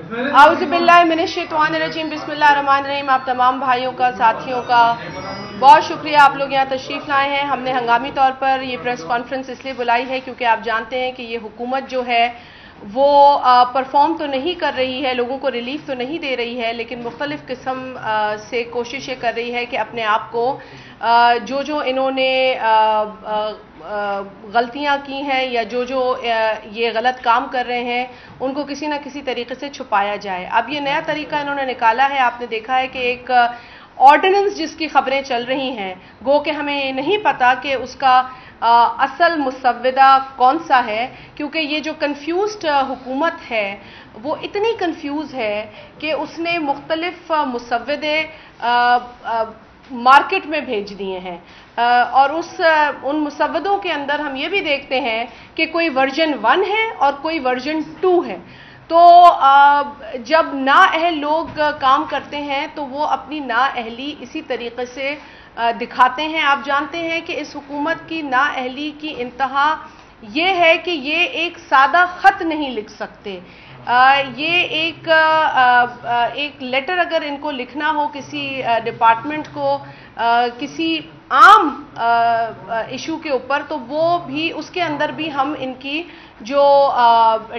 आउज़ुबिल्लाहिमिनश्शैतानिर्रजीम बिस्मिल्लाहिर्रहमानिर्रहीम। आप तमाम भाइयों का, साथियों का बहुत शुक्रिया, आप लोग यहाँ तशरीफ़ लाए हैं। हमने हंगामी तौर पर ये प्रेस कॉन्फ्रेंस इसलिए बुलाई है क्योंकि आप जानते हैं कि ये हुकूमत जो है वो परफॉर्म तो नहीं कर रही है, लोगों को रिलीफ तो नहीं दे रही है, लेकिन मुख्तलिफ़ किस्म से कोशिश ये कर रही है कि अपने आप को जो इन्होंने गलतियां की हैं या जो ये गलत काम कर रहे हैं उनको किसी ना किसी तरीके से छुपाया जाए। अब ये नया तरीका इन्होंने निकाला है। आपने देखा है कि एक ऑर्डिनेंस जिसकी खबरें चल रही हैं, गो कि हमें नहीं पता कि उसका असल मुसव्विदा कौन सा है, क्योंकि ये जो कंफ्यूज्ड हुकूमत है वो इतनी कंफ्यूज है कि उसने मुख्तलिफ मुसव्विदे मार्केट में भेज दिए हैं और उन मुसव्वदों के अंदर हम ये भी देखते हैं कि कोई वर्जन 1 है और कोई वर्जन 2 है। तो जब नाअहल लोग काम करते हैं तो वो अपनी नाअहली इसी तरीके से दिखाते हैं। आप जानते हैं कि इस हुकूमत की नाअहली की इंतहा ये है कि ये एक सादा ख़त नहीं लिख सकते। ये एक लेटर अगर इनको लिखना हो किसी डिपार्टमेंट को किसी आम इशू के ऊपर, तो वो भी उसके अंदर भी हम इनकी जो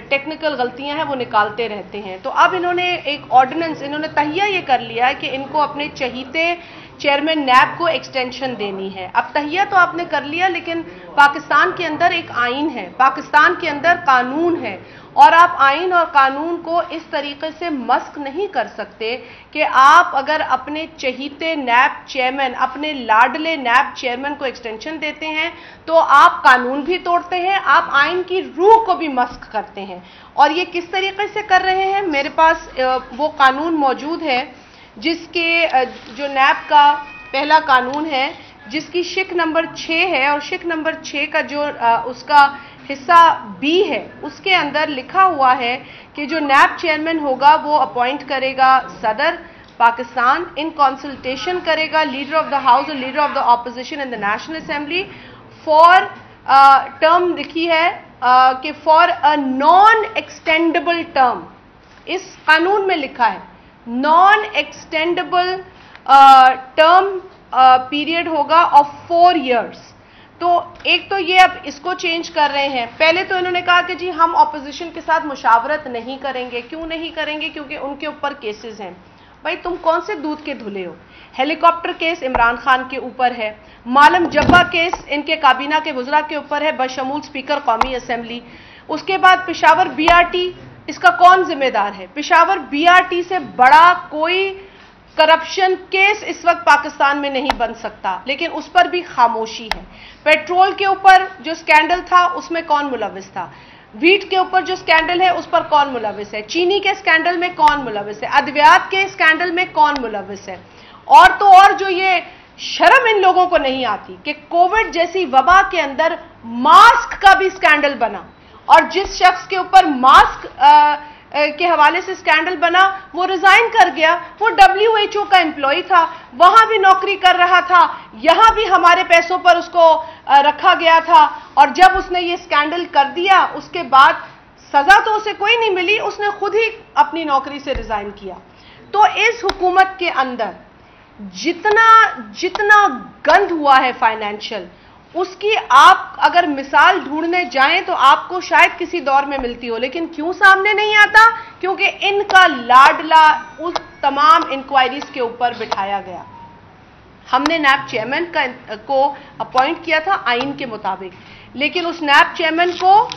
टेक्निकल गलतियां हैं वो निकालते रहते हैं। तो अब इन्होंने एक ऑर्डिनेंस इन्होंने तहिया ये कर लिया है कि इनको अपने चहीते चेयरमैन नैब को एक्सटेंशन देनी है। अब तहिया तो आपने कर लिया, लेकिन पाकिस्तान के अंदर एक आइन है, पाकिस्तान के अंदर कानून है और आप आइन और कानून को इस तरीके से मस्क नहीं कर सकते कि आप अगर अपने चहीते नैब चेयरमैन, अपने लाडले नैब चेयरमैन को एक्सटेंशन देते हैं तो आप कानून भी तोड़ते हैं, आप आइन की रूह को भी मस्क करते हैं। और ये किस तरीके से कर रहे हैं, मेरे पास वो कानून मौजूद है जिसके जो नैब का पहला कानून है जिसकी शिक नंबर 6 है और शिक नंबर 6 का जो उसका हिस्सा बी है उसके अंदर लिखा हुआ है कि जो नैब चेयरमैन होगा वो अपॉइंट करेगा सदर पाकिस्तान, इन कंसल्टेशन करेगा लीडर ऑफ द हाउस और leader of the opposition in the national assembly for term लिखी है कि for a non extendable term. इस कानून में लिखा है नॉन एक्सटेंडेबल टर्म पीरियड होगा ऑफ 4 years। तो एक तो ये अब इसको चेंज कर रहे हैं। पहले तो इन्होंने कहा कि जी हम ऑपोजिशन के साथ मुशावरत नहीं करेंगे। क्यों नहीं करेंगे? क्योंकि उनके ऊपर केसेस हैं। भाई तुम कौन से दूध के धुले हो? हेलीकॉप्टर केस इमरान खान के ऊपर है, मालम जब्बा केस इनके काबीना के वज़रा के ऊपर है बशमूल स्पीकर कौमी असेंबली। उसके बाद पेशावर बीआरटी, इसका कौन जिम्मेदार है? पेशावर बीआरटी से बड़ा कोई करप्शन केस इस वक्त पाकिस्तान में नहीं बन सकता, लेकिन उस पर भी खामोशी है। पेट्रोल के ऊपर जो स्कैंडल था उसमें कौन मुलविस था? वीट के ऊपर जो स्कैंडल है उस पर कौन मुलविस है? चीनी के स्कैंडल में कौन मुलविस है? अद्वियात के स्कैंडल में कौन मुलविस है? और तो और जो ये शर्म इन लोगों को नहीं आती कि कोविड जैसी वबा के अंदर मास्क का भी स्कैंडल बना और जिस शख्स के ऊपर मास्क के हवाले से स्कैंडल बना वो रिजाइन कर गया। वो WHO का एम्प्लॉय था, वहां भी नौकरी कर रहा था, यहां भी हमारे पैसों पर उसको रखा गया था और जब उसने ये स्कैंडल कर दिया उसके बाद सजा तो उसे कोई नहीं मिली, उसने खुद ही अपनी नौकरी से रिजाइन किया। तो इस हुकूमत के अंदर जितना गंद हुआ है फाइनेंशियल, उसकी आप अगर मिसाल ढूंढने जाएं तो आपको शायद किसी दौर में मिलती हो, लेकिन क्यों सामने नहीं आता? क्योंकि इनका लाडला उस तमाम इंक्वायरीज के ऊपर बिठाया गया। हमने नैब चेयरमैन को अपॉइंट किया था आइन के मुताबिक, लेकिन उस नैब चेयरमैन को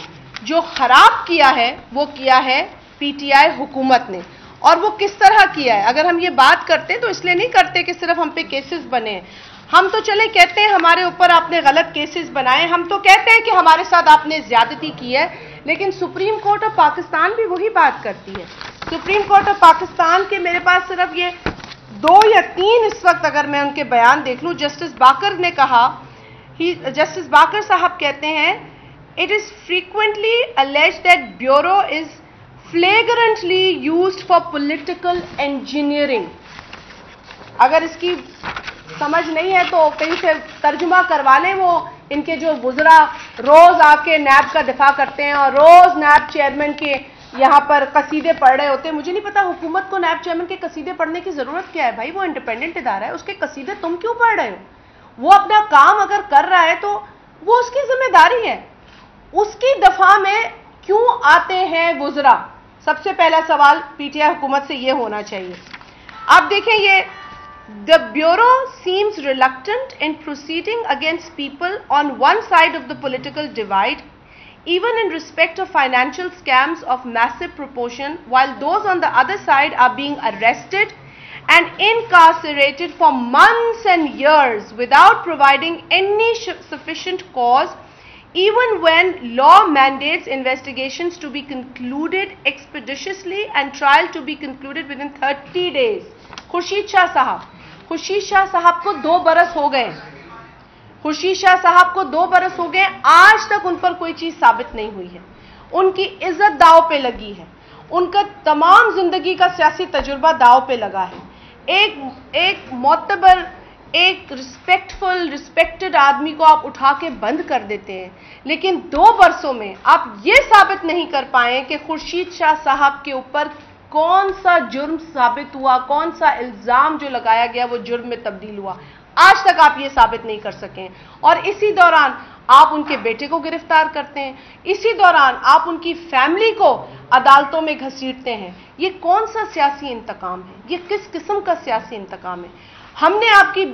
जो खराब किया है वो किया है PTI हुकूमत ने। और वो किस तरह किया है? अगर हम ये बात करते हैं तो इसलिए नहीं करते कि सिर्फ हम पे केसेस बने हैं। हम तो चले कहते हैं हमारे ऊपर आपने गलत केसेस बनाए, हम तो कहते हैं कि हमारे साथ आपने ज्यादती की है, लेकिन सुप्रीम कोर्ट ऑफ पाकिस्तान भी वही बात करती है। सुप्रीम कोर्ट ऑफ पाकिस्तान के मेरे पास सिर्फ ये 2 या 3 इस वक्त अगर मैं उनके बयान देख लूं, जस्टिस बाकर ने कहा, जस्टिस बाकर साहब कहते हैं it is frequently alleged that bureau is flagrantly used for political engineering. अगर इसकी समझ नहीं है तो कहीं से तर्जुमा करवा लें। वो इनके जो वुज़रा रोज आके नैब का दिफा करते हैं और रोज नैब चेयरमैन के यहाँ पर कसीदे पढ़ रहे होते हैं। मुझे नहीं पता हुकूमत को नैब चेयरमैन के कसीदे पढ़ने की जरूरत क्या है भाई, वो इंडिपेंडेंट इदारा है, उसके कसीदे तुम क्यों पढ़ रहे हो? वो अपना काम अगर कर रहा है तो वो उसकी जिम्मेदारी है। उसकी दफा में क्यों आते हैं वुज़रा? सबसे पहला सवाल पीटीआई हुकूमत से ये होना चाहिए। आप देखें, ये The Bureau seems reluctant in proceeding against people on one side of the political divide, even in respect of financial scams of massive proportion, while those on the other side are being arrested and incarcerated for months and years without providing any sufficient cause, even when law mandates investigations to be concluded expeditiously and trial to be concluded within 30 days. Khurshid Shah साहब को 2 बरस हो गए। खुर्शीद शाह साहब को 2 बरस हो गए, आज तक उन पर कोई चीज साबित नहीं हुई है। उनकी इज्जत दांव पे लगी है, उनका तमाम जिंदगी का सियासी तजुर्बा दांव पे लगा है। एक मोतबर, एक रिस्पेक्टेड आदमी को आप उठा के बंद कर देते हैं, लेकिन 2 बरसों में आप ये साबित नहीं कर पाए कि खुर्शीद शाह साहब के ऊपर कौन सा जुर्म साबित हुआ, कौन सा इल्जाम जो लगाया गया वो जुर्म में तब्दील हुआ। आज तक आप ये साबित नहीं कर सके। और इसी दौरान आप उनके बेटे को गिरफ्तार करते हैं, इसी दौरान आप उनकी फैमिली को अदालतों में घसीटते हैं। ये कौन सा सियासी इंतकाम है? ये किस किस्म का सियासी इंतकाम है? हमने आपकी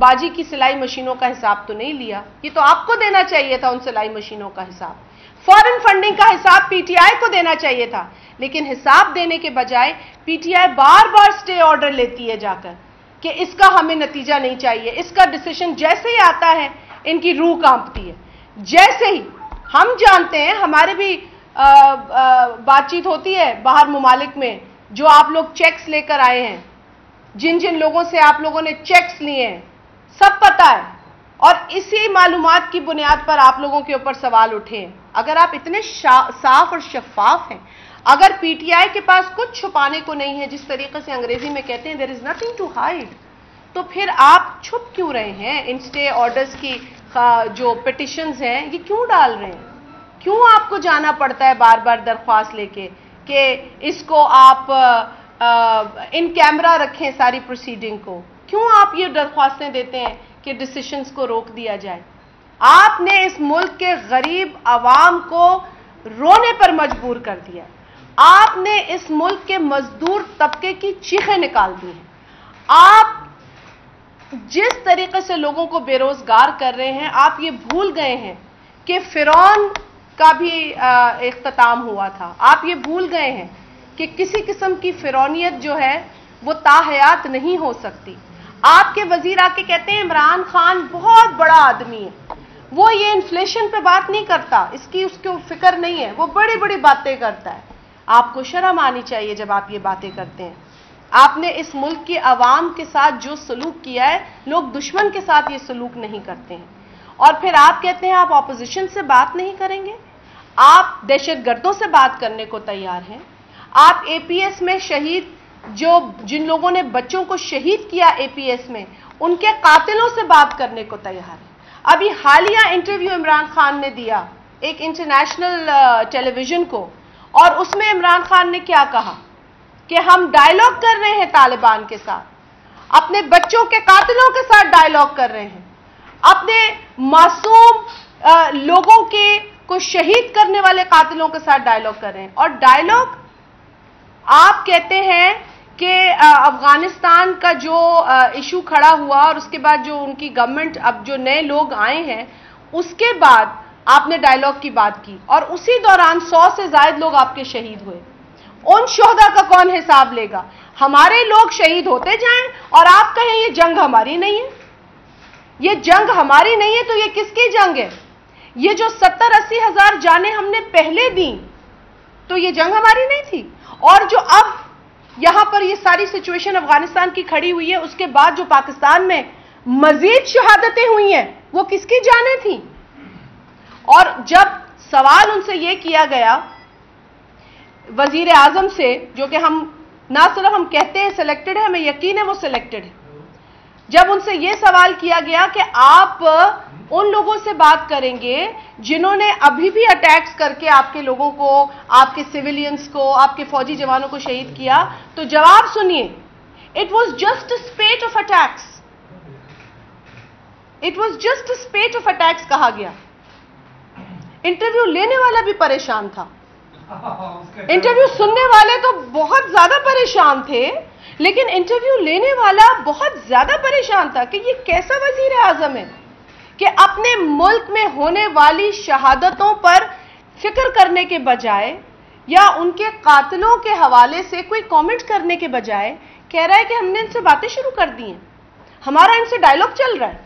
बाजी की सिलाई मशीनों का हिसाब तो नहीं लिया, ये तो आपको देना चाहिए था उन सिलाई मशीनों का हिसाब। फॉरेन फंडिंग का हिसाब पीटीआई को देना चाहिए था, लेकिन हिसाब देने के बजाय पीटीआई बार बार स्टे ऑर्डर लेती है जाकर कि इसका हमें नतीजा नहीं चाहिए। इसका डिसीजन जैसे ही आता है इनकी रूह कांपती है। जैसे ही हम जानते हैं, हमारे भी बातचीत होती है बाहर मुमालिक में, जो आप लोग चेक्स लेकर आए हैं, जिन जिन लोगों से आप लोगों ने चेक्स लिए हैं, सब पता है। और इसी मालूमात की बुनियाद पर आप लोगों के ऊपर सवाल उठे हैं। अगर आप इतने साफ और शफाफ हैं, अगर पीटीआई के पास कुछ छुपाने को नहीं है, जिस तरीके से अंग्रेजी में कहते हैं there is nothing to hide, तो फिर आप छुप क्यों रहे हैं? इन स्टे ऑर्डर्स की जो पिटिशंस हैं ये क्यों डाल रहे हैं? क्यों आपको जाना पड़ता है बार बार दरख्वास्त लेके कि इसको आप इन कैमरा रखें सारी प्रोसीडिंग को? क्यों आप ये दरख्वास्तें देते हैं कि डिसीशंस को रोक दिया जाए? आपने इस मुल्क के गरीब आवाम को रोने पर मजबूर कर दिया। आपने इस मुल्क के मजदूर तबके की चीखें निकाल दी हैं। आप जिस तरीके से लोगों को बेरोजगार कर रहे हैं, आप ये भूल गए हैं कि फिरौन का भी इख्तिताम हुआ था। आप ये भूल गए हैं कि किसी किस्म की फिरौनियत जो है वो ताहयात नहीं हो सकती। आपके वजीर आके कहते हैं इमरान खान बहुत बड़ा आदमी है, वो ये इन्फ्लेशन पे बात नहीं करता, इसकी उसको फिक्र नहीं है, वो बड़ी बड़ी बातें करता है। आपको शर्म आनी चाहिए जब आप ये बातें करते हैं। आपने इस मुल्क की आवाम के साथ जो सलूक किया है, लोग दुश्मन के साथ ये सलूक नहीं करते हैं। और फिर आप कहते हैं आप ऑपोजिशन से बात नहीं करेंगे, आप दहशतगर्दों से बात करने को तैयार हैं। आप एपीएस में शहीद जिन लोगों ने बच्चों को शहीद किया एपीएस में, उनके कातिलों से बात करने को तैयार हैं। अभी हालिया इंटरव्यू इमरान खान ने दिया एक इंटरनेशनल टेलीविजन को, और उसमें इमरान खान ने क्या कहा कि हम डायलॉग कर रहे हैं तालिबान के साथ, अपने बच्चों के कातिलों के साथ डायलॉग कर रहे हैं, अपने मासूम लोगों के को शहीद करने वाले कातिलों के साथ डायलॉग कर रहे हैं। और डायलॉग आप कहते हैं कि अफगानिस्तान का जो इशू खड़ा हुआ और उसके बाद जो उनकी गवर्नमेंट, अब जो नए लोग आए हैं, उसके बाद आपने डायलॉग की बात की, और उसी दौरान 100 से ज्यादा लोग आपके शहीद हुए। उन शोहदा का कौन हिसाब लेगा? हमारे लोग शहीद होते जाएं और आप कहें ये जंग हमारी नहीं है। ये जंग हमारी नहीं है तो ये किसकी जंग है? ये जो 70-80 हजार जाने हमने पहले दी, तो ये जंग हमारी नहीं थी। और जो अब यहां पर ये सारी सिचुएशन अफगानिस्तान की खड़ी हुई है, उसके बाद जो पाकिस्तान में मजीद शहादतें हुई हैं, वो किसकी जानें थी? और जब सवाल उनसे यह किया गया वजीर आजम से, जो कि हम ना सिर्फ हम कहते हैं सिलेक्टेड है, हमें यकीन है वो सिलेक्टेड है, जब उनसे यह सवाल किया गया कि आप उन लोगों से बात करेंगे जिन्होंने अभी भी अटैक्स करके आपके लोगों को, आपके सिविलियंस को, आपके फौजी जवानों को शहीद किया, तो जवाब सुनिए, it was just a स्पेट of attacks, it was just a स्पेट of attacks कहा गया। इंटरव्यू लेने वाला भी परेशान था, इंटरव्यू सुनने वाले तो बहुत ज्यादा परेशान थे, लेकिन इंटरव्यू लेने वाला बहुत ज्यादा परेशान था कि ये कैसा वजीर आजम है कि अपने मुल्क में होने वाली शहादतों पर फिक्र करने के बजाय या उनके कातिलों के हवाले से कोई कमेंट करने के बजाय कह रहा है कि हमने इनसे बातें शुरू कर दी हैं, हमारा इनसे डायलॉग चल रहा है।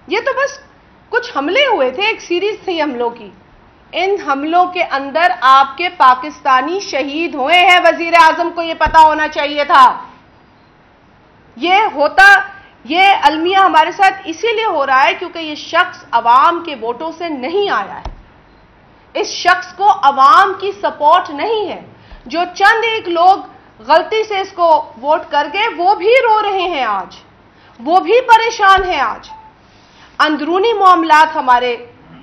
ये तो बस कुछ हमले हुए थे, एक सीरीज थी हमलों की। इन हमलों के अंदर आपके पाकिस्तानी शहीद हुए हैं, वजीर आजम को यह पता होना चाहिए था। ये अलमिया हमारे साथ इसीलिए हो रहा है क्योंकि ये शख्स अवाम के वोटों से नहीं आया है, इस शख्स को अवाम की सपोर्ट नहीं है। जो चंद एक लोग गलती से इसको वोट कर गए वो भी रो रहे हैं आज, वो भी परेशान हैं आज। अंदरूनी मामलात हमारे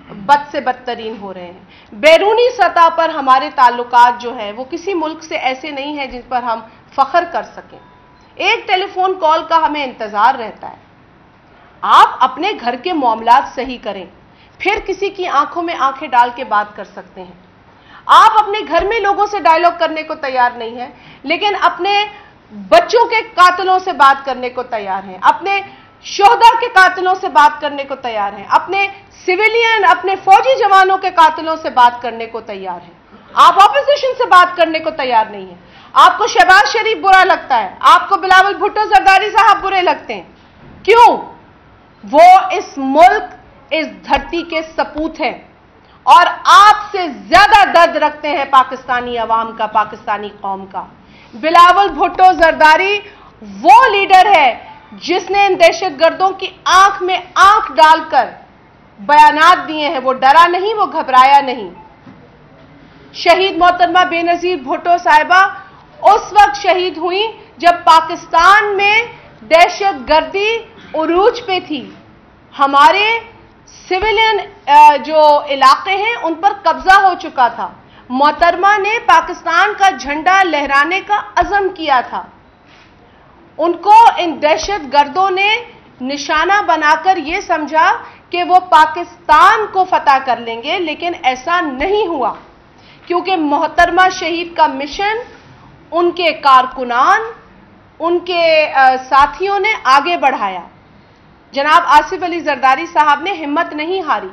बद से बदतरीन हो रहे हैं। बैरूनी सतह पर हमारे ताल्लुकात जो है वो किसी मुल्क से ऐसे नहीं है जिन पर हम फख्र कर सकें। एक टेलीफोन कॉल का हमें इंतजार रहता है। आप अपने घर के मामलात सही करें, फिर किसी की आंखों में आंखें डाल के बात कर सकते हैं। आप अपने घर में लोगों से डायलॉग करने को तैयार नहीं है, लेकिन अपने बच्चों के कातिलों से बात करने को तैयार हैं, अपने शोहदा के कातिलों से बात करने को तैयार हैं, अपने सिविलियन, अपने फौजी जवानों के कातिलों से बात करने को तैयार हैं। आप ऑपोजिशन से बात करने को तैयार नहीं है। आपको शहबाज शरीफ बुरा लगता है, आपको बिलावल भुट्टो जरदारी साहब बुरे लगते हैं। क्यों? वो इस मुल्क, इस धरती के सपूत हैं और आपसे ज्यादा दर्द रखते हैं पाकिस्तानी अवाम का, पाकिस्तानी कौम का। बिलावल भुट्टो जरदारी वो लीडर है जिसने इन दहशतगर्दों की आंख में आंख डालकर बयानात दिए हैं। वो डरा नहीं, वो घबराया नहीं। शहीद मोहतरमा बेनजीर भुट्टो साहिबा उस वक्त शहीद हुई जब पाकिस्तान में दहशतगर्दी उरूज पे थी। हमारे सिविलियन जो इलाके हैं उन पर कब्जा हो चुका था। मोहतरमा ने पाकिस्तान का झंडा लहराने का अज़म किया था। उनको इन दहशतगर्दों ने निशाना बनाकर यह समझा कि वो पाकिस्तान को फतह कर लेंगे, लेकिन ऐसा नहीं हुआ क्योंकि मोहतरमा शहीद का मिशन उनके कारकुनान, उनके साथियों ने आगे बढ़ाया। जनाब आसिफ अली जरदारी साहब ने हिम्मत नहीं हारी।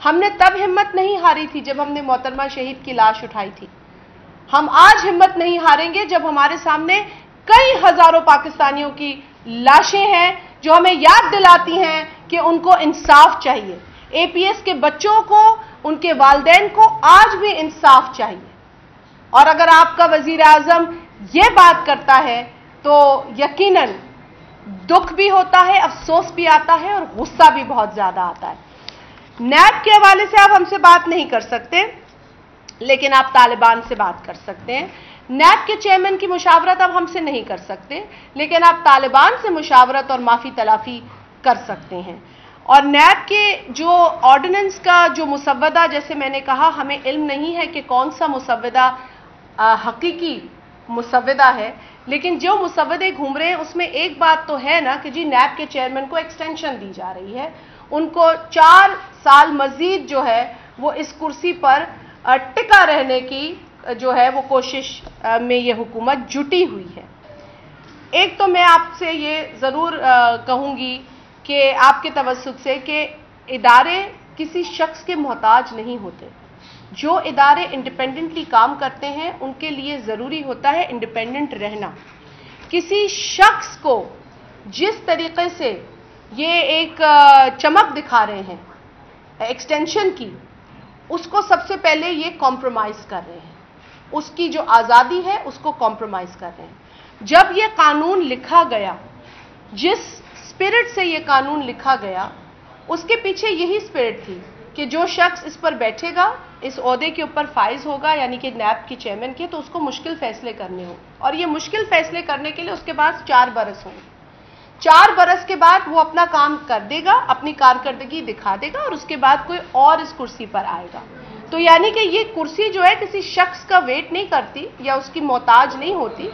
हमने तब हिम्मत नहीं हारी थी जब हमने मोहतरमा शहीद की लाश उठाई थी। हम आज हिम्मत नहीं हारेंगे जब हमारे सामने कई हजारों पाकिस्तानियों की लाशें हैं जो हमें याद दिलाती हैं कि उनको इंसाफ चाहिए। एपीएस के बच्चों को, उनके वालिदैन को आज भी इंसाफ चाहिए। और अगर आपका वजीर आजम ये बात करता है तो यकीनन दुख भी होता है, अफसोस भी आता है और गुस्सा भी बहुत ज्यादा आता है। नैब के हवाले से आप हमसे बात नहीं कर सकते, लेकिन आप तालिबान से बात कर सकते हैं। नैब के चेयरमैन की मुशावरत आप हमसे नहीं कर सकते, लेकिन आप तालिबान से मुशावरत और माफी तलाफी कर सकते हैं। और नैब के जो ऑर्डिनेंस का जो मुसव्वदा, जैसे मैंने कहा, हमें इल्म नहीं है कि कौन सा मुसव्वदा हकीकी मुसव्वदा है, लेकिन जो मुसव्वदे घूम रहे हैं उसमें एक बात तो है ना कि जी नैब के चेयरमैन को एक्सटेंशन दी जा रही है, उनको 4 साल मजीद जो है वो इस कुर्सी पर टिका रहने की जो है वो कोशिश में ये हुकूमत जुटी हुई है। एक तो मैं आपसे ये ज़रूर कहूँगी कि आपके तवज्जुह से कि इदारे किसी शख्स के मोहताज नहीं होते। जो इदारे इंडिपेंडेंटली काम करते हैं उनके लिए ज़रूरी होता है इंडिपेंडेंट रहना। किसी शख्स को जिस तरीके से ये एक चमक दिखा रहे हैं एक्सटेंशन की, उसको सबसे पहले ये कॉम्प्रोमाइज़ कर रहे हैं। उसकी जो आज़ादी है उसको कॉम्प्रोमाइज़ कर रहे हैं। जब ये कानून लिखा गया, जिस स्पिरिट से ये कानून लिखा गया, उसके पीछे यही स्पिरिट थी कि जो शख्स इस पर बैठेगा, इस ओहदे के ऊपर फाइज होगा, यानी कि नैब की चेयरमैन के, तो उसको मुश्किल फैसले करने हों, और ये मुश्किल फैसले करने के लिए उसके पास 4 बरस होंगे। 4 बरस के बाद वो अपना काम कर देगा, अपनी कारकर्दगी दिखा देगा और उसके बाद कोई और इस कुर्सी पर आएगा। तो यानी कि ये कुर्सी जो है किसी शख्स का वेट नहीं करती या उसकी मोहताज नहीं होती,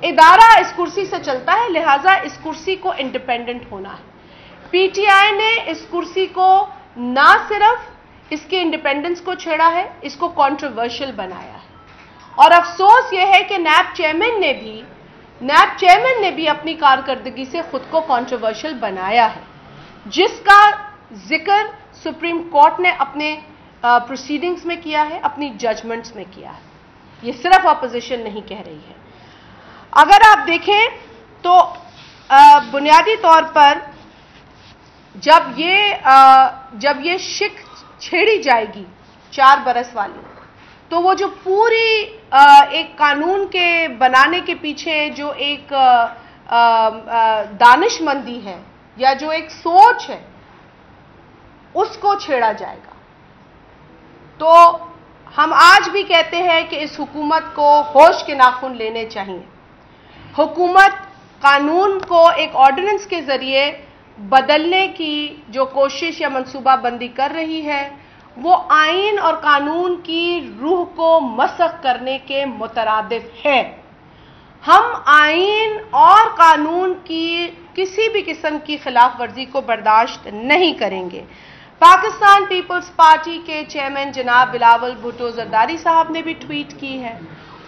इदारा इस कुर्सी से चलता है, लिहाजा इस कुर्सी को इंडिपेंडेंट होना है। पीटीआई ने इस कुर्सी को ना सिर्फ इसके इंडिपेंडेंस को छेड़ा है, इसको कंट्रोवर्शियल बनाया है। और अफसोस यह है कि नैब चेयरमैन ने भी अपनी कारकर्दगी से खुद को कंट्रोवर्शियल बनाया है, जिसका जिक्र सुप्रीम कोर्ट ने अपने प्रोसीडिंग्स में किया है, अपनी जजमेंट्स में किया है। ये सिर्फ अपोजिशन नहीं कह रही है। अगर आप देखें तो बुनियादी तौर पर जब ये शिक छेड़ी जाएगी 4 बरस वाली, तो वो जो पूरी एक कानून के बनाने के पीछे जो एक दानिशमंदी है या जो एक सोच है, उसको छेड़ा जाएगा। तो हम आज भी कहते हैं कि इस हुकूमत को होश के नाखून लेने चाहिए। हुकूमत कानून को एक ऑर्डिनेंस के जरिए बदलने की जो कोशिश या मंसूबाबंदी कर रही है, वो आइन और कानून की रूह को मसख करने के मुतरादिफ है। हम आइन और कानून की किसी भी किस्म की खिलाफ वर्जी को बर्दाश्त नहीं करेंगे। पाकिस्तान पीपल्स पार्टी के चेयरमैन जनाब बिलावल भुट्टो जरदारी साहब ने भी ट्वीट की है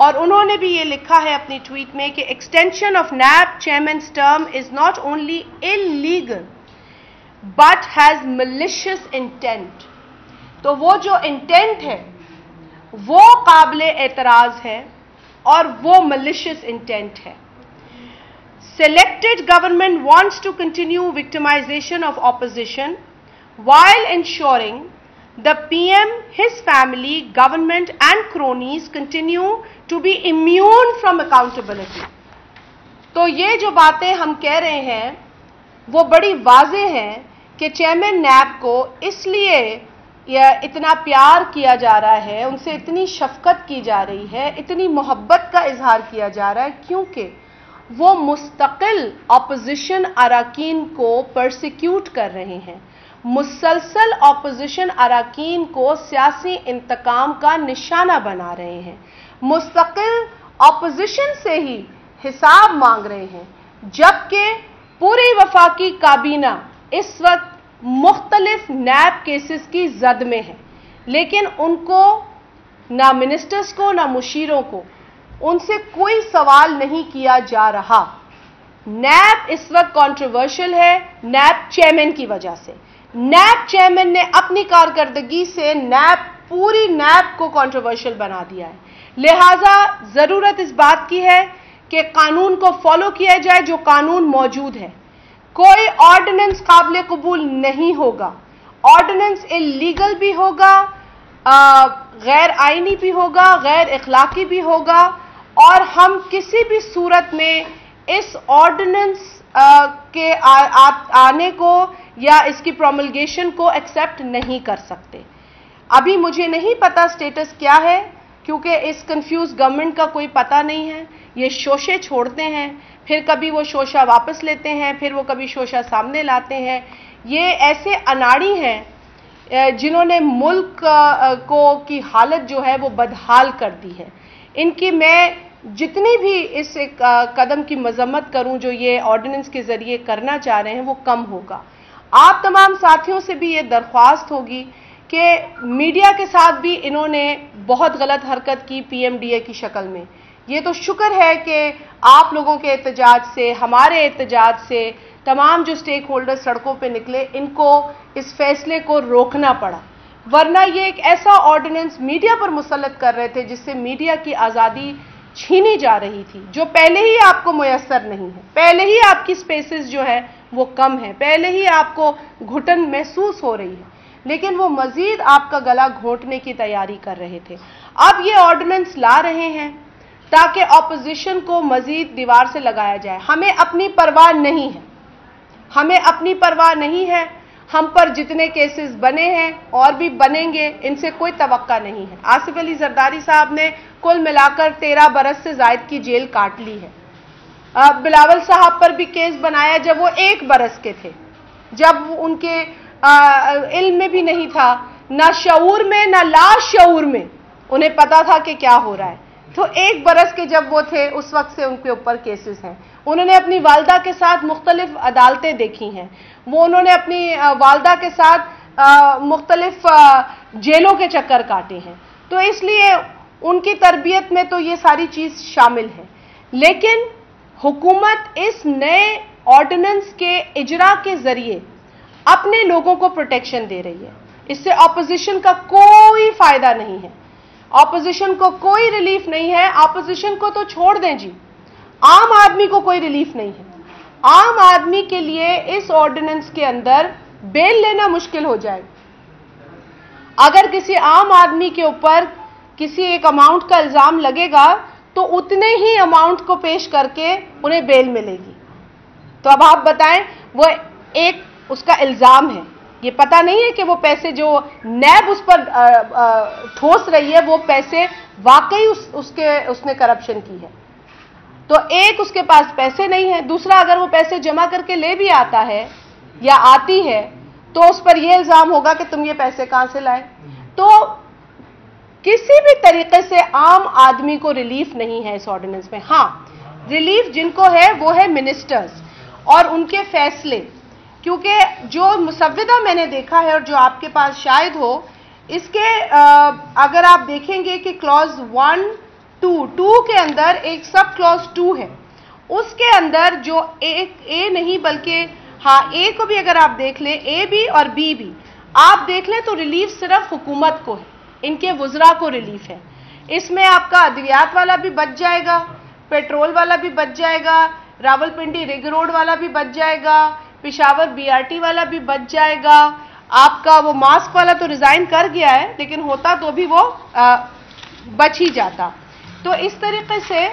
और उन्होंने भी ये लिखा है अपनी ट्वीट में कि extension of NAB chairman's term is not only illegal but has malicious intent. तो वो जो इंटेंट है वो काबिले एतराज है और वो मैलिशियस इंटेंट है। Selected government wants to continue victimization of opposition while ensuring the PM, his family, government and cronies continue to be immune from accountability। तो ये जो बातें हम कह रहे हैं वो बड़ी वाज़ेह हैं कि चेयरमैन नैब को इसलिए इतना प्यार किया जा रहा है, उनसे इतनी शफकत की जा रही है, इतनी मोहब्बत का इजहार किया जा रहा है, क्योंकि वो मुस्तकिल अपोजिशन अरकान को परसिक्यूट कर रहे हैं, मुसलसल अपोजिशन अरकान को सियासी इंतकाम का निशाना बना रहे हैं, मुस्तकिल अपोजिशन से ही हिसाब मांग रहे हैं। जबकि पूरी वफाकी काबीना इस वक्त मुख्तलिफ नैब केसेस की जद में है, लेकिन उनको ना मिनिस्टर्स को ना मुशीरों को उनसे कोई सवाल नहीं किया जा रहा। नैब इस वक्त कंट्रोवर्शियल है नैब चेयरमैन की वजह से। नैब चेयरमैन ने अपनी कारकर्दगी से पूरी नैब को कंट्रोवर्शियल बना दिया है। लिहाजा जरूरत इस बात की है कि कानून को फॉलो किया जाए, जो कानून मौजूद है। कोई ऑर्डिनेंस काबिल कबूल नहीं होगा, ऑर्डिनेंस इलीगल भी होगा, गैर आईनी भी होगा, गैर इखलाकी भी होगा, और हम किसी भी सूरत में इस ऑर्डिनेंस के आने को या इसकी प्रोमलगेशन को एक्सेप्ट नहीं कर सकते। अभी मुझे नहीं पता स्टेटस क्या है, क्योंकि इस कंफ्यूज गवर्नमेंट का कोई पता नहीं है। ये शोशे छोड़ते हैं, फिर कभी वो शोशा वापस लेते हैं, फिर वो कभी शोशा सामने लाते हैं। ये ऐसे अनाड़ी हैं जिन्होंने मुल्क की हालत जो है वो बदहाल कर दी है। इनकी मैं जितनी भी इस कदम की मजम्मत करूं जो ये ऑर्डिनेंस के जरिए करना चाह रहे हैं वो कम होगा। आप तमाम साथियों से भी ये दरख्वास्त होगी कि मीडिया के साथ भी इन्होंने बहुत गलत हरकत की पीएमडीए की शक्ल में। ये तो शुक्र है कि आप लोगों के एहतजाज से, हमारे एहतजाज से तमाम जो स्टेक होल्डर सड़कों पे निकले, इनको इस फैसले को रोकना पड़ा, वरना ये एक ऐसा ऑर्डिनेंस मीडिया पर मुसल्लत कर रहे थे जिससे मीडिया की आज़ादी छीनी जा रही थी, जो पहले ही आपको मुयस्सर नहीं है। पहले ही आपकी स्पेसेस जो है वो कम है, पहले ही आपको घुटन महसूस हो रही है, लेकिन वो मजीद आपका गला घोंटने की तैयारी कर रहे थे। अब ये ऑर्डिनेंस ला रहे हैं ताकि ऑपोजिशन को मजीद दीवार से लगाया जाए। हमें अपनी परवाह नहीं है, हमें अपनी परवाह नहीं है। हम पर जितने केसेस बने हैं और भी बनेंगे, इनसे कोई तवक्का नहीं है। आसिफ अली जरदारी साहब ने कुल मिलाकर 13 बरस से जायद की जेल काट ली है। बिलावल साहब पर भी केस बनाया जब वो 1 बरस के थे, जब उनके इल्म में भी नहीं था, ना शऊर में ना लाशऊर में उन्हें पता था कि क्या हो रहा है। तो 1 बरस के जब वो थे उस वक्त से उनके ऊपर केसेस हैं। उन्होंने अपनी वालदा के साथ मुख्तलिफ अदालतें देखी हैं, उन्होंने अपनी वालदा के साथ मुख्तलिफ जेलों के चक्कर काटे हैं। तो इसलिए उनकी तरबियत में तो ये सारी चीज़ शामिल है। लेकिन हुकूमत इस नए ऑर्डिनेंस के इजरा के जरिए अपने लोगों को प्रोटेक्शन दे रही है। इससे ऑपोजिशन का कोई फायदा नहीं है, ऑपोजिशन को कोई रिलीफ नहीं है। ऑपोजिशन को तो छोड़ दें जी, आम आदमी को कोई रिलीफ नहीं है। आम आदमी के लिए इस ऑर्डिनेंस के अंदर बेल लेना मुश्किल हो जाएगा। अगर किसी आम आदमी के ऊपर किसी एक अमाउंट का इल्जाम लगेगा तो उतने ही अमाउंट को पेश करके उन्हें बेल मिलेगी। तो अब आप बताएं, वो एक उसका इल्जाम है, ये पता नहीं है कि वो पैसे जो नैब उस पर ठोस रही है वो पैसे वाकई उसने करप्शन की है। तो एक, उसके पास पैसे नहीं है, दूसरा अगर वो पैसे जमा करके ले भी आता है या आती है तो उस पर यह इल्जाम होगा कि तुम ये पैसे कहां से लाए। तो किसी भी तरीके से आम आदमी को रिलीफ नहीं है इस ऑर्डिनेंस में। हां, रिलीफ जिनको है वो है मिनिस्टर्स और उनके फैसले, क्योंकि जो मुसव्विदा मैंने देखा है और जो आपके पास शायद हो, इसके अगर आप देखेंगे कि क्लॉज 1(2) के अंदर एक सब क्लॉज 2 है, उसके अंदर जो एक ए नहीं बल्कि ए को भी अगर आप देख लें, ए भी और बी भी आप देख लें तो रिलीफ सिर्फ हुकूमत को है, इनके वुज़रा को रिलीफ है। इसमें आपका अद्वियात वाला भी बच जाएगा, पेट्रोल वाला भी बच जाएगा, रावलपिंडी रिंग रोड वाला भी बच जाएगा, पिशावर BRT वाला भी बच जाएगा, आपका वो मास्क वाला तो रिजाइन कर गया है लेकिन होता तो भी वो बच ही जाता। तो इस तरीके से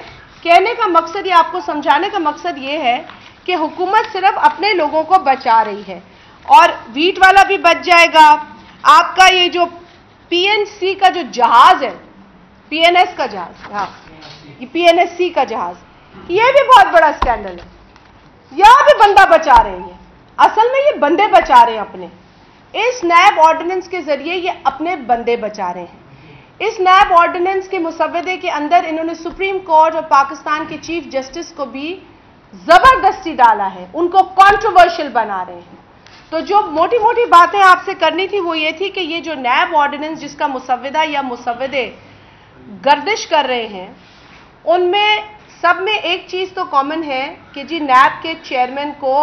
कहने का मकसद, ये आपको समझाने का मकसद ये है कि हुकूमत सिर्फ अपने लोगों को बचा रही है। और वीट वाला भी बच जाएगा, आपका ये जो PNC का जो जहाज है, PNS का जहाज, हाँ ये PNSC का जहाज, ये भी बहुत बड़ा स्कैंडल है, यहां भी बंदा बचा रहे हैं। असल में ये बंदे बचा रहे हैं अपने, इस नैब ऑर्डिनेंस के जरिए ये अपने बंदे बचा रहे हैं। इस नैब ऑर्डिनेंस के मुसव्वदे के अंदर इन्होंने सुप्रीम कोर्ट और पाकिस्तान के चीफ जस्टिस को भी जबरदस्ती डाला है, उनको कंट्रोवर्शियल बना रहे हैं। तो जो मोटी मोटी बातें आपसे करनी थी वो ये थी कि ये जो नैब ऑर्डिनेंस जिसका मुसव्वदा या मुसव्वदे गर्दिश कर रहे हैं, उनमें सब में एक चीज तो कॉमन है कि जी नैब के चेयरमैन को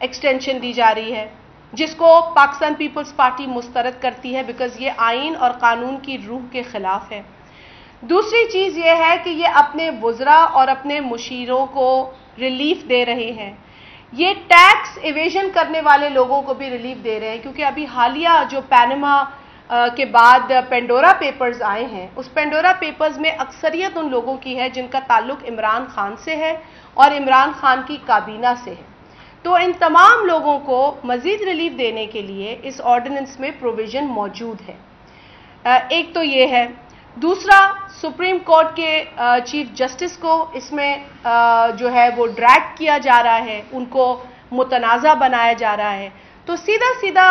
एक्सटेंशन दी जा रही है, जिसको पाकिस्तान पीपल्स पार्टी मुस्तरद करती है, बिकॉज ये आइन और कानून की रूह के खिलाफ है। दूसरी चीज ये है कि ये अपने वुज़रा और अपने मुशीरों को रिलीफ दे रहे हैं, ये टैक्स इवेजन करने वाले लोगों को भी रिलीफ दे रहे हैं, क्योंकि अभी हालिया जो पैनामा के बाद पेंडोरा पेपर्स आए हैं, उस पेंडोरा पेपर्स में अक्सरियत उन लोगों की है जिनका ताल्लुक इमरान खान से है और इमरान खान की काबीना से है। तो इन तमाम लोगों को मजीद रिलीफ देने के लिए इस ऑर्डिनेंस में प्रोविजन मौजूद है। एक तो ये है, दूसरा सुप्रीम कोर्ट के चीफ जस्टिस को इसमें जो है वो ड्रैग किया जा रहा है, उनको मुतनाज़ा बनाया जा रहा है। तो सीधा सीधा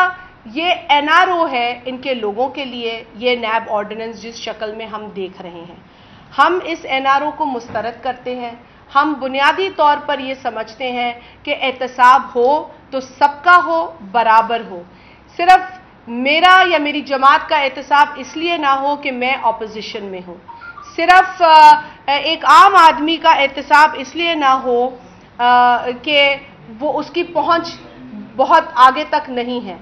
ये NRO है इनके लोगों के लिए, ये नैब ऑर्डिनेंस जिस शक्ल में हम देख रहे हैं। हम इस NRO को मुस्तरद करते हैं। हम बुनियादी तौर पर ये समझते हैं कि एहतसाब हो तो सबका हो, बराबर हो। सिर्फ मेरा या मेरी जमात का एहतसाब इसलिए ना हो कि मैं ऑपोजिशन में हूँ, सिर्फ एक आम आदमी का एहतसाब इसलिए ना हो कि वो उसकी पहुँच बहुत आगे तक नहीं है।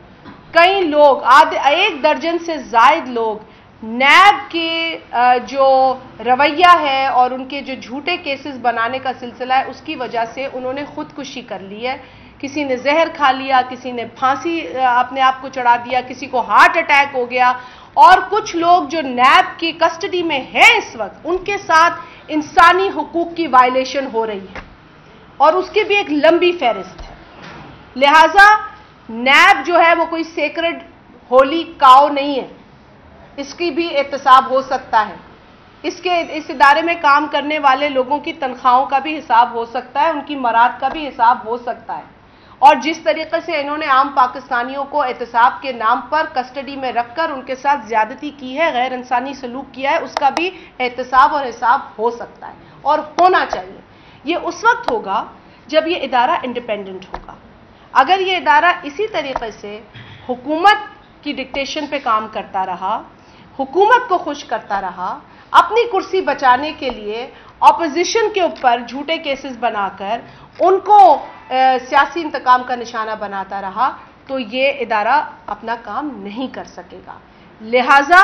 कई लोग, 1 दर्जन से ज़ायद लोग नैब के जो रवैया है और उनके जो झूठे केसेस बनाने का सिलसिला है उसकी वजह से उन्होंने खुदकुशी कर ली है। किसी ने जहर खा लिया, किसी ने फांसी अपने आप को चढ़ा दिया, किसी को हार्ट अटैक हो गया, और कुछ लोग जो नैब की कस्टडी में है इस वक्त, उनके साथ इंसानी हुकूक की वायलेशन हो रही है और उसकी भी एक लंबी फहरिस्त है। लिहाजा नैब जो है वो कोई सेक्रेड होली काउ नहीं है, इसकी भी एहतसाब हो सकता है। اس ادارے میں کام کرنے والے لوگوں کی تنخواہوں کا بھی حساب ہو سکتا ہے، ان کی مراد کا بھی حساب ہو سکتا ہے، اور جس طریقے سے انہوں نے عام پاکستانیوں کو احتساب کے نام پر کسٹڈی میں رکھ کر ان کے ساتھ زیادتی کی ہے، غیر انسانی سلوک کیا ہے، اس کا بھی احتساب اور حساب ہو سکتا ہے اور ہونا چاہیے۔ یہ اس وقت ہوگا جب یہ ادارہ انڈیپینڈنٹ ہوگا۔ اگر یہ ادارہ اسی طریقے سے حکومت کی ڈکٹیشن پہ کام کرتا رہا، حکومت کو خوش کرتا رہا، اپنی کرسی بچانے کے لیے اپوزیشن کے اوپر جھوٹے کیسز بنا کر ان کو سیاسی انتقام کا نشانہ بناتا رہا، تو یہ ادارہ اپنا کام نہیں کر سکے گا۔ لہٰذا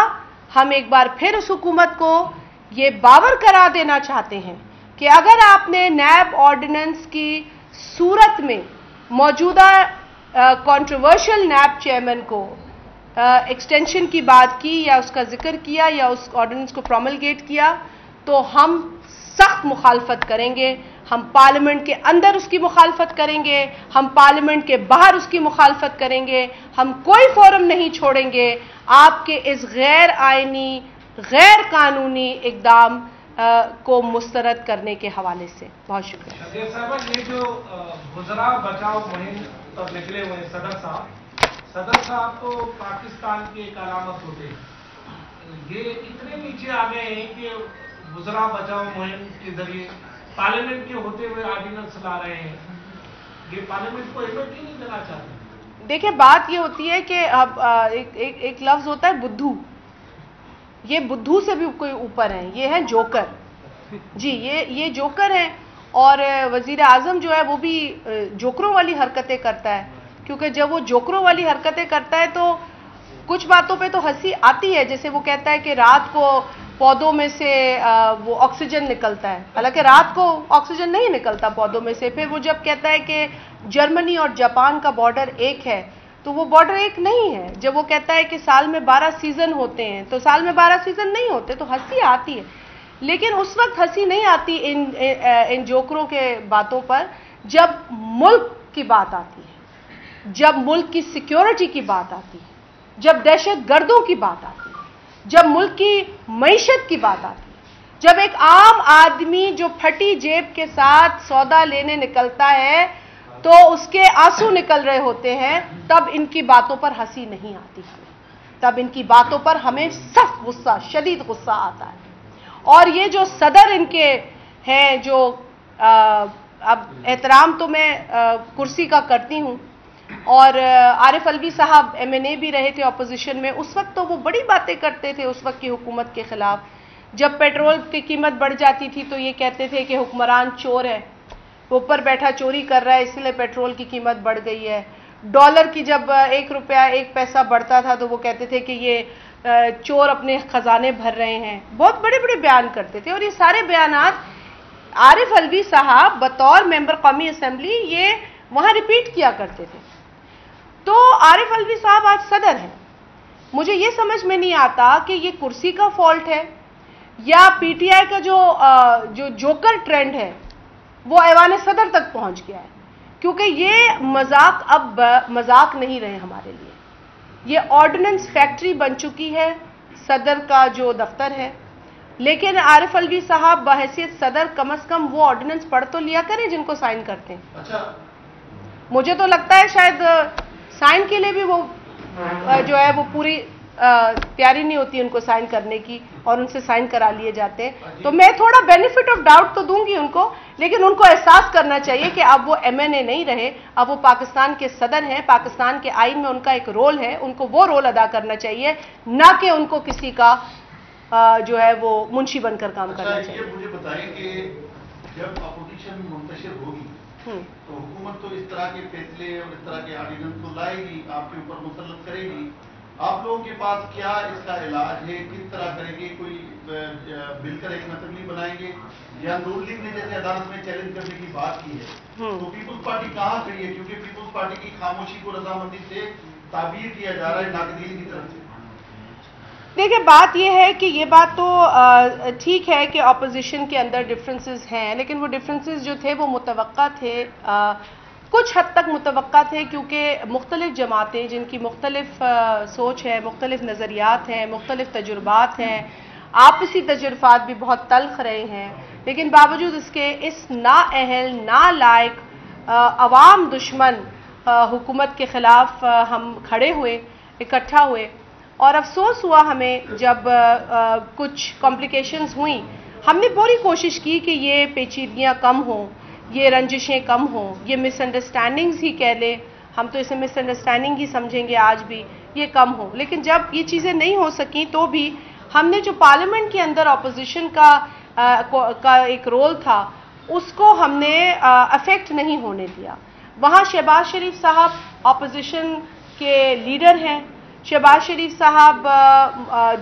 ہم ایک بار پھر اس حکومت کو یہ باور کرا دینا چاہتے ہیں کہ اگر آپ نے نیب آرڈیننس کی صورت میں موجودہ کنٹروورشل نیب چیئرمین کو ایکسٹینشن کی بات کی یا اس کا ذکر کیا یا اس آرڈیننس کو پروملگیٹ کیا، تو ہم سخت مخالفت کریں گے۔ ہم پارلیمنٹ کے اندر اس کی مخالفت کریں گے، ہم پارلیمنٹ کے باہر اس کی مخالفت کریں گے، ہم کوئی فورم نہیں چھوڑیں گے آپ کے اس غیر آئینی، غیر قانونی اقدام کو مسترد کرنے کے حوالے سے۔ بہت شکریہ۔ یہ جو وزراء بچاؤ مہم پر نکلے ہوئے صدر صاحب تو پاکستان کی ایک علامت ہوتے ہیں، یہ اتنے نیچے آ گئے ہیں کہ وزراء بچاؤ مہم کے ذریعے پارلیمنٹ کے ہوتے ہوئے آرڈیننس لا رہے ہیں، یہ پارلیمنٹ کو ایفرٹ ہی نہیں دینا چاہتے۔ دیکھیں بات یہ ہوتی ہے کہ اب ایک لفظ ہوتا ہے بدھو، یہ بدھو سے بھی کوئی اوپر ہیں، یہ ہے جوکر۔ جی یہ جوکر ہیں، اور وزیر اعظم جو ہے وہ بھی جوکروں والی حرکتیں کرتا ہے، کیونکہ جب وہ جوکروں والی حرکتیں کرتا ہے تو کچھ باتوں پہ تو ہنسی آتی ہے، جیسے وہ کہتا ہے کہ رات کو پودوں میں سے وہ آکسیجن نکلتا ہے، حالانکہ رات کو آکسیجن نہیں نکلتا پودوں میں سے۔ پھر وہ جب کہتا ہے کہ جرمنی اور جاپان کا بارڈر ایک ہے، تو وہ بارڈر ایک نہیں ہے۔ جب وہ کہتا ہے کہ سال میں 12 سیزن ہوتے ہیں، تو سال میں 12 سیزن نہیں ہوتے، تو ہنسی آتی ہے۔ لیکن اس وقت ہنسی نہیں آتی ان جوکروں کے باتوں پر جب ملک کی بات آتی ہے، جب ملک کی سیکیورٹی کی بات آتی ہے، جب دہشت گردوں کی بات آتی ہے، جب ملک کی معیشت کی بات آتی ہے، جب ایک عام آدمی جو پھٹی جیب کے ساتھ سودا لینے نکلتا ہے تو اس کے آنسو نکل رہے ہوتے ہیں، تب ان کی باتوں پر ہنسی نہیں آتی ہمیں، تب ان کی باتوں پر ہمیں سخت غصہ، شدید غصہ آتا ہے۔ اور یہ جو صدر ان کے ہیں، جو اب احترام تو میں کرسی کا کرتی ہوں، اور عارف الوی صاحب MNA بھی رہے تھے اپوزیشن میں، اس وقت تو وہ بڑی باتیں کرتے تھے اس وقت کی حکومت کے خلاف۔ جب پیٹرول کی قیمت بڑھ جاتی تھی تو یہ کہتے تھے کہ حکمران چور ہے، اوپر بیٹھا چوری کر رہا ہے، اس لیے پیٹرول کی قیمت بڑھ گئی ہے۔ ڈالر کی جب 1 روپیہ 1 پیسہ بڑھتا تھا تو وہ کہتے تھے کہ یہ چور اپنے خزانے بھر رہے ہیں، بہت بڑے بڑے بیان کرتے تھے۔ اور یہ سارے بیانات عارف الوی صاحب بطور ممبر قومی اسمبلی یہ وہاں ریپیٹ کیا کرتے تھے۔ تو عارف الوی صاحب آج صدر ہیں، مجھے یہ سمجھ میں نہیں آتا کہ یہ کرسی کا فالٹ ہے یا PTI کا جو جوکر ٹرینڈ ہے وہ ایوان صدر تک پہنچ گیا ہے، کیونکہ یہ مذاق اب مذاق نہیں رہے ہمارے لیے۔ یہ آرڈیننس فیکٹری بن چکی ہے صدر کا جو دفتر ہے، لیکن عارف الوی صاحب بحیثیت صدر کم از کم وہ آرڈیننس پڑھ تو لیا کریں جن کو سائن کرتے ہیں۔ اچھا، مجھے تو لگتا ہے شاید سائن کے لیے بھی وہ جو ہے وہ پوری تیاری نہیں ہوتی ان کو سائن کرنے کی، اور ان سے سائن کرا لیے جاتے ہیں۔ تو میں تھوڑا بینیفٹ آف ڈاؤٹ تو دوں گی ان کو، لیکن ان کو احساس کرنا چاہیے کہ اب وہ MNA نہیں رہے، اب وہ پاکستان کے صدر ہیں، پاکستان کے آئین میں ان کا ایک رول ہے، ان کو وہ رول ادا کرنا چاہیے، نہ کہ ان کو کسی کا جو ہے وہ منشی بن کر کام کرنا چاہیے۔ مجھے بتائیں کہ جب اپوزیشن منتشر ہوگی تو حکومت تو اس طرح کے فیصلے اور اس طرح کے آرڈیننس کو لائے گی، آپ کے اوپر مسلط کرے گی، آپ لوگوں کے پاس کیا اس کا علاج ہے؟ کس طرح کریں گے؟ کوئی مل کر ایک اسمبلی بنائیں گے، یا نون لیگ نے جیسے عدالت میں چیلنج کرنے کی بات کی ہے، تو پیپلز پارٹی کہاں کھڑی ہے؟ کیونکہ پیپلز پارٹی کی خاموشی کو رضامندی سے تعبیر کیا جا رہا ہے ناقدین کی طرف سے۔ دیکھیں بات یہ ہے کہ یہ بات تو ٹھیک ہے کہ اپوزیشن کے اندر ڈفرینسز ہیں، لیکن وہ ڈفرینسز جو تھے وہ متوقع تھے، کچھ حد تک متوقع تھے، کیونکہ مختلف جماعتیں جن کی مختلف سوچ ہے، مختلف نظریات ہیں، مختلف تجربات ہیں، आपसी तजुर्फात भी बहुत तल्ख रहे हैं, लेकिन बावजूद इसके इस नाअहल नालायक अवाम दुश्मन हुकूमत के ख़िलाफ़ हम खड़े हुए, इकट्ठा हुए। और अफसोस हुआ हमें जब कुछ कॉम्प्लिकेशंस हुई। हमने पूरी कोशिश की कि ये पेचीदगियाँ कम हों, ये रंजिशें कम हों, ये मिसअंडरस्टैंडिंग्स ही कह लें, हम तो इसे मिसअंडरस्टैंडिंग ही समझेंगे आज भी, ये कम हो। लेकिन जब ये चीज़ें नहीं हो सकी तो भी हमने जो पार्लियामेंट के अंदर अपोजिशन का एक रोल था उसको हमने अफेक्ट नहीं होने दिया। वहाँ शहबाज शरीफ साहब अपोजिशन के लीडर हैं, शहबाज शरीफ साहब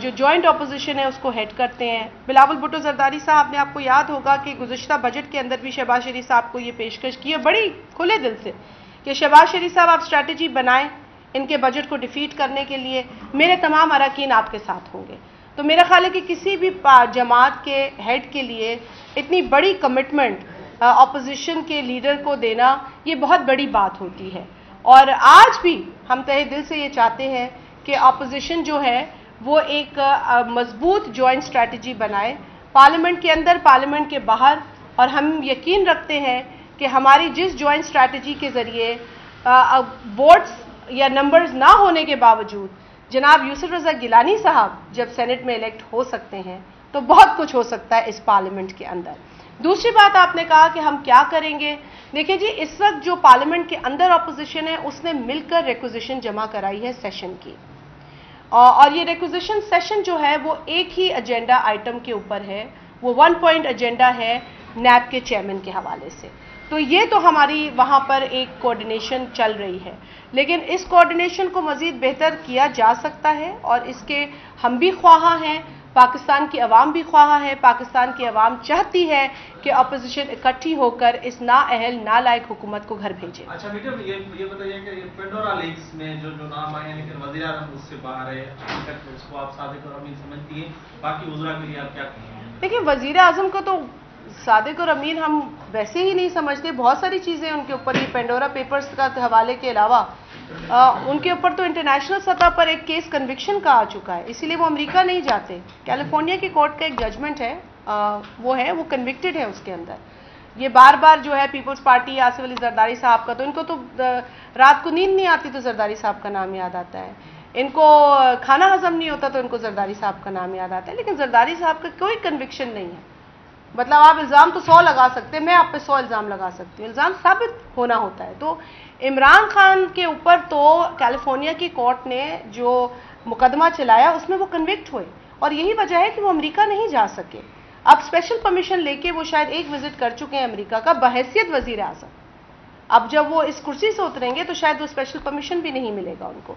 जो जॉइंट अपोजिशन है उसको हेड करते हैं। बिलावल भुट्टो जरदारी साहब ने, आपको याद होगा कि गुज़िश्ता बजट के अंदर भी शहबाज शरीफ साहब को ये पेशकश की है बड़ी खुले दिल से कि शहबाज शरीफ साहब आप स्ट्रैटेजी बनाएं इनके बजट को डिफीट करने के लिए, मेरे तमाम अरकान आपके साथ होंगे। तो मेरा ख्याल है कि किसी भी जमात के हेड के लिए इतनी बड़ी कमिटमेंट अपोजिशन के लीडर को देना ये बहुत बड़ी बात होती है। और आज भी हम तहे दिल से ये चाहते हैं कि अपोजिशन जो है वो एक मजबूत जॉइंट स्ट्रैटेजी बनाए पार्लियामेंट के अंदर, पार्लियामेंट के बाहर। और हम यकीन रखते हैं कि हमारी जिस जॉइंट स्ट्रैटेजी के ज़रिए वोट्स या नंबर्स ना होने के बावजूद जनाब यूसुफ रज़ा गिलानी साहब जब सेनेट में इलेक्ट हो सकते हैं तो बहुत कुछ हो सकता है इस पार्लियामेंट के अंदर। दूसरी बात आपने कहा कि हम क्या करेंगे। देखिए जी, इस वक्त जो पार्लियामेंट के अंदर अपोजिशन है उसने मिलकर रिक्विजिशन जमा कराई है सेशन की, और ये रिक्विजिशन सेशन जो है वो एक ही एजेंडा आइटम के ऊपर है, वो 1 पॉइंट एजेंडा है नैब के चेयरमैन के हवाले से। तो ये तो हमारी वहाँ पर एक कोऑर्डिनेशन चल रही है, लेकिन इस कोऑर्डिनेशन को मज़ीद बेहतर किया जा सकता है और इसके हम भी ख्वाहा हैं, पाकिस्तान की अवाम भी ख्वाहा है। पाकिस्तान की अवाम चाहती है कि अपोजिशन इकट्ठी होकर इस नाअहल नालायक हुकूमत को घर भेजे। अच्छा मैडम, ये बताइए कि ये पेंडोरा लीक्स में जो नाम आए हैं लेकिन वज़ीर आज़म उससे बाहर है, इसको आप सादिक और अमीन समझती हैं, बाकी वज़रा के लिए आप क्या कहेंगे? देखिए, वज़ीर आज़म को तो सादिक और अमीन हम वैसे ही नहीं समझते। बहुत सारी चीज़ें उनके ऊपर, ये पेंडोरा पेपर्स का हवाले के अलावा उनके ऊपर तो इंटरनेशनल सतह पर एक केस कन्विक्शन का आ चुका है, इसीलिए वो अमेरिका नहीं जाते। कैलिफोर्निया की कोर्ट का एक जजमेंट है, वो कन्विक्टेड है उसके अंदर। ये बार बार जो है पीपल्स पार्टी आसिफ अली जरदारी साहब का, तो इनको तो रात को नींद नहीं आती तो जरदारी साहब का नाम याद आता है, इनको खाना हजम नहीं होता तो इनको जरदारी साहब का नाम याद आता है। लेकिन जरदारी साहब का कोई कन्विक्शन नहीं है। मतलब आप इल्ज़ाम तो 100 लगा सकते हैं, मैं आप पे 100 इल्ज़ाम लगा सकती हूँ, इल्ज़ाम साबित होना होता है। तो इमरान खान के ऊपर तो कैलिफोर्निया की कोर्ट ने जो मुकदमा चलाया उसमें वो कन्विक्ट हुए, और यही वजह है कि वो अमेरिका नहीं जा सके। अब स्पेशल परमिशन लेके वो शायद एक विजिट कर चुके हैं अमेरिका का बहैसियत वज़ीर आज़म। अब जब वो इस कुर्सी से उतरेंगे तो शायद वो स्पेशल परमिशन भी नहीं मिलेगा उनको।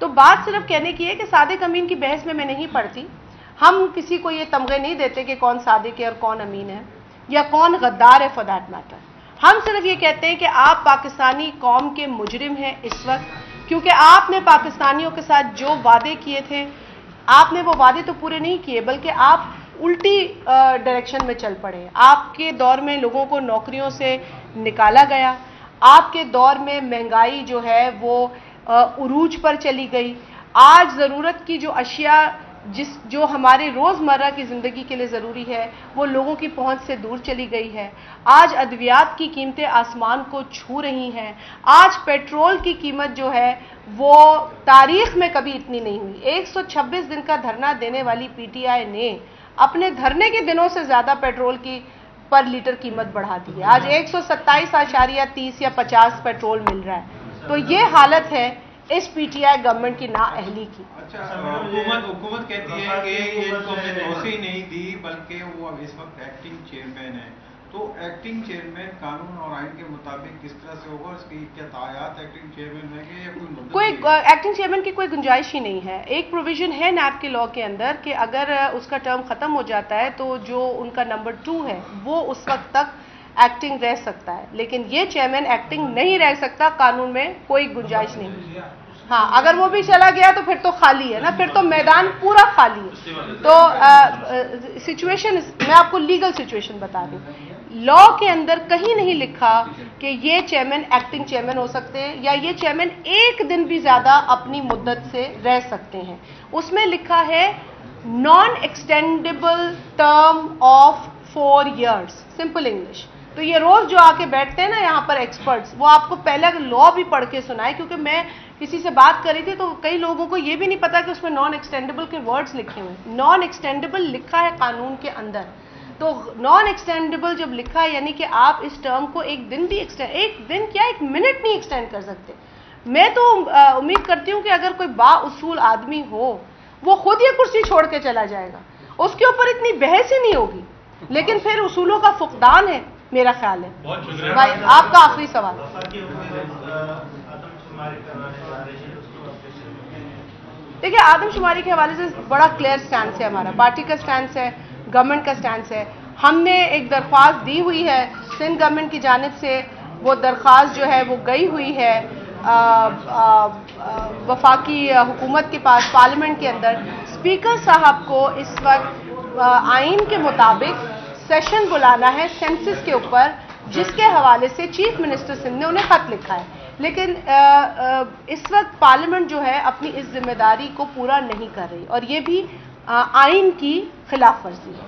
तो बात सिर्फ कहने की है कि सादिक अमीन की बहस में मैं नहीं पढ़ती। हम किसी को ये तमगे नहीं देते कि कौन सादिक है और कौन अमीन है या कौन गद्दार है फॉर दैट मैटर। हम सिर्फ ये कहते हैं कि आप पाकिस्तानी कौम के मुजरिम हैं इस वक्त, क्योंकि आपने पाकिस्तानियों के साथ जो वादे किए थे, आपने वो वादे तो पूरे नहीं किए, बल्कि आप उल्टी डायरेक्शन में चल पड़े। आपके दौर में लोगों को नौकरियों से निकाला गया, आपके दौर में महंगाई जो है वो उरूज पर चली गई। आज ज़रूरत की जो अशिया जो हमारे रोज़मर्रा की ज़िंदगी के लिए ज़रूरी है वो लोगों की पहुंच से दूर चली गई है। आज अद्वियात की कीमतें आसमान को छू रही हैं। आज पेट्रोल की कीमत जो है वो तारीख में कभी इतनी नहीं हुई। 126 दिन का धरना देने वाली पीटीआई ने अपने धरने के दिनों से ज़्यादा पेट्रोल की पर लीटर कीमत बढ़ा दी है। आज 127.30 या 50 पेट्रोल मिल रहा है। तो ये हालत है इस पीटीआई गवर्नमेंट की नाअहली की। अच्छा, हुकूमत कहती है कि इनको हमने तोसी नहीं दी, बल्कि वो अब इस वक्त एक्टिंग चेयरमैन है। तो एक्टिंग चेयरमैन कानून और आइन के मुताबिक किस तरह से होगा? इसकी क्या तायात एक्टिंग चेयरमैन है या कोई एक्टिंग चेयरमैन की कोई गुंजाइश ही नहीं है। एक प्रोविजन है नैब के लॉ के अंदर कि अगर उसका टर्म खत्म हो जाता है तो जो उनका नंबर 2 है वो उस वक्त तक एक्टिंग रह सकता है, लेकिन ये चेयरमैन एक्टिंग नहीं रह सकता। कानून में कोई गुंजाइश नहीं। हाँ, अगर वो भी चला गया तो फिर तो खाली है ना, फिर तो मैदान पूरा खाली है। तो सिचुएशन, मैं आपको लीगल सिचुएशन बता दूं, लॉ के अंदर कहीं नहीं लिखा कि ये चेयरमैन एक्टिंग चेयरमैन हो सकते हैं या ये चेयरमैन एक दिन भी ज्यादा अपनी मुद्दत से रह सकते हैं। उसमें लिखा है non extendable term of 4 years, simple English. तो ये रोज जो आके बैठते हैं ना यहाँ पर एक्सपर्ट्स, वो आपको पहले लॉ भी पढ़ के सुनाए, क्योंकि मैं किसी से बात करी थी तो कई लोगों को ये भी नहीं पता कि उसमें नॉन एक्सटेंडेबल के वर्ड्स लिखे हुए हैं। नॉन एक्सटेंडेबल लिखा है कानून के अंदर, तो नॉन एक्सटेंडेबल जब लिखा है यानी कि आप इस टर्म को एक दिन भी एक दिन क्या, 1 मिनट नहीं एक्सटेंड कर सकते। मैं तो उम्मीद करती हूँ कि अगर कोई बाउसूल आदमी हो वो खुद ये कुर्सी छोड़ के चला जाएगा, उसके ऊपर इतनी बहस ही नहीं होगी। लेकिन फिर उसूलों का फुकदान है मेरा ख्याल है। भाई आपका आखिरी सवाल। देखिए, आदमशुमारी के हवाले से बड़ा क्लियर स्टैंड है हमारा, पार्टी का स्टैंड है, गवर्नमेंट का स्टैंड है। हमने एक दरख्वास्त दी हुई है सिंध गवर्नमेंट की जानिब से, वो दरख्वास्त जो है वो गई हुई है वफाकी हुकूमत के पास पार्लियामेंट के अंदर। स्पीकर साहब को इस वक्त आइन के मुताबिक सेशन बुलाना है सेंसस के ऊपर, जिसके हवाले से चीफ मिनिस्टर सिंध ने उन्हें खत लिखा है। लेकिन इस वक्त पार्लियामेंट जो है अपनी इस जिम्मेदारी को पूरा नहीं कर रही, और ये भी आइन की खिलाफ वर्जी है।